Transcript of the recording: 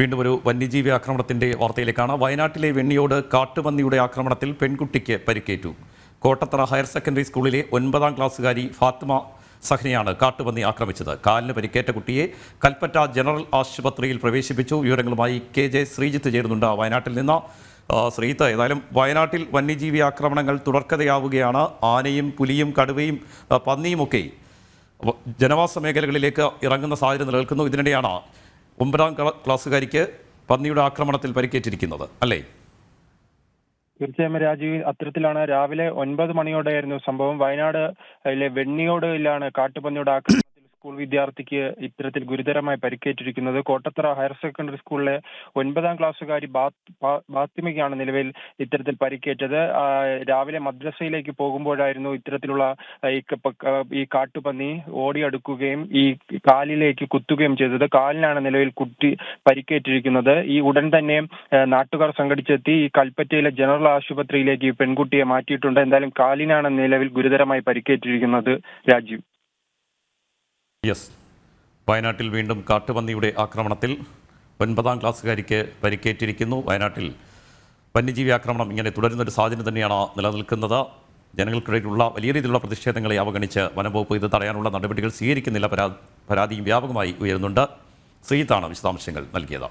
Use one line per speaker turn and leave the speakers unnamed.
വീണ്ടും ഒരു വന്യജീവി ആക്രമണത്തിന്റെ വാർത്തയിലേക്കാണ്. വയനാട്ടിലെ വെണ്ണിയോട് കാട്ടുപന്നിയുടെ ആക്രമണത്തിൽ പെൺകുട്ടിക്ക് പരിക്കേറ്റു. കോട്ടത്തറ ഹയർ സെക്കൻഡറി സ്കൂളിലെ 9ാം ക്ലാസ്സുകാരി ഫാത്തിമ സഹ്നയാണ് കാട്ടുപന്നി ആക്രമിച്ചത്. കാലിന് പരിക്കേറ്റ കുട്ടിയെ കൽപ്പറ്റ ജനറൽ ആശുപത്രിയിൽ പ്രവേശിപ്പിച്ചു. വിവരങ്ങളുമായി KJ ശ്രീജിത്ത് ചേരുന്നുണ്ട് വയനാട്ടിൽ നിന്ന്. ശ്രീജിത്ത്, ഏതായാലും വയനാട്ടിൽ വന്യജീവി ആക്രമണങ്ങൾ തുടർക്കഥയാവുകയാണ്. ആനയും പുലിയും കടുവയും പന്നിയുമൊക്കെ ജനവാസ മേഖലകളിലേക്ക് ഇറങ്ങുന്ന സാഹചര്യം നിലനിൽക്കുന്നു. ഇതിനിടെയാണ് 9ാം ക്ലാസ്സുകാരിക്ക് പന്നിയുടെ ആക്രമണത്തിൽ പരിക്കേറ്റിരിക്കുന്നത്, അല്ലേ?
തീർച്ചയായും രാജീവ്, അത്തരത്തിലാണ്. രാവിലെ 9 മണിയോടെയായിരുന്നു സംഭവം. വയനാട് വെണ്ണിയോടിലാണ് കാട്ടുപന്നിയുടെ ആക്രമണത്തിൽ സ്കൂൾ വിദ്യാർത്ഥിക്ക് ഇത്തരത്തിൽ ഗുരുതരമായി പരിക്കേറ്റിരിക്കുന്നത്. കോട്ടത്തറ ഹയർ സെക്കൻഡറി സ്കൂളിലെ 9ാം ക്ലാസ്സുകാരി ബാത്തിമയ്ക്കാണ് നിലവിൽ ഇത്തരത്തിൽ പരിക്കേറ്റത്. രാവിലെ മദ്രസയിലേക്ക് പോകുമ്പോഴായിരുന്നു ഇത്തരത്തിലുള്ള ഈ കാട്ടുപന്നി ഓടിയടുക്കുകയും ഈ കാലിലേക്ക് കുത്തുകയും ചെയ്തത്. കാലിനാണ് നിലവിൽ കുട്ടി പരിക്കേറ്റിരിക്കുന്നത്. ഈ ഉടൻ തന്നെ നാട്ടുകാർ സംഘടിച്ചെത്തി ഈ കൽപ്പറ്റയിലെ ജനറൽ ആശുപത്രിയിലേക്ക് ഈ പെൺകുട്ടിയെ മാറ്റിയിട്ടുണ്ട്. എന്തായാലും കാലിനാണ് നിലവിൽ ഗുരുതരമായി പരിക്കേറ്റിരിക്കുന്നത്. രാജീവ്.
വയനാട്ടിൽ വീണ്ടും കാട്ടുപന്നിയുടെ ആക്രമണത്തിൽ 9ാം ക്ലാസ്സുകാരിക്ക് പരിക്കേറ്റിരിക്കുന്നു. വയനാട്ടിൽ വന്യജീവി ആക്രമണം ഇങ്ങനെ തുടരുന്നൊരു സാഹചര്യം തന്നെയാണ് നിലനിൽക്കുന്നത്. ജനങ്ങൾക്കിടയിലുള്ള വലിയ രീതിയിലുള്ള പ്രതിഷേധങ്ങളെ അവഗണിച്ച് വനംവകുപ്പ് ഇത് തടയാനുള്ള നടപടികൾ സ്വീകരിക്കുന്നില്ല. പരാതിയും വ്യാപകമായി ഉയരുന്നുണ്ട്. ശ്രീജിത്താണ് വിശദാംശങ്ങൾ നൽകിയത്.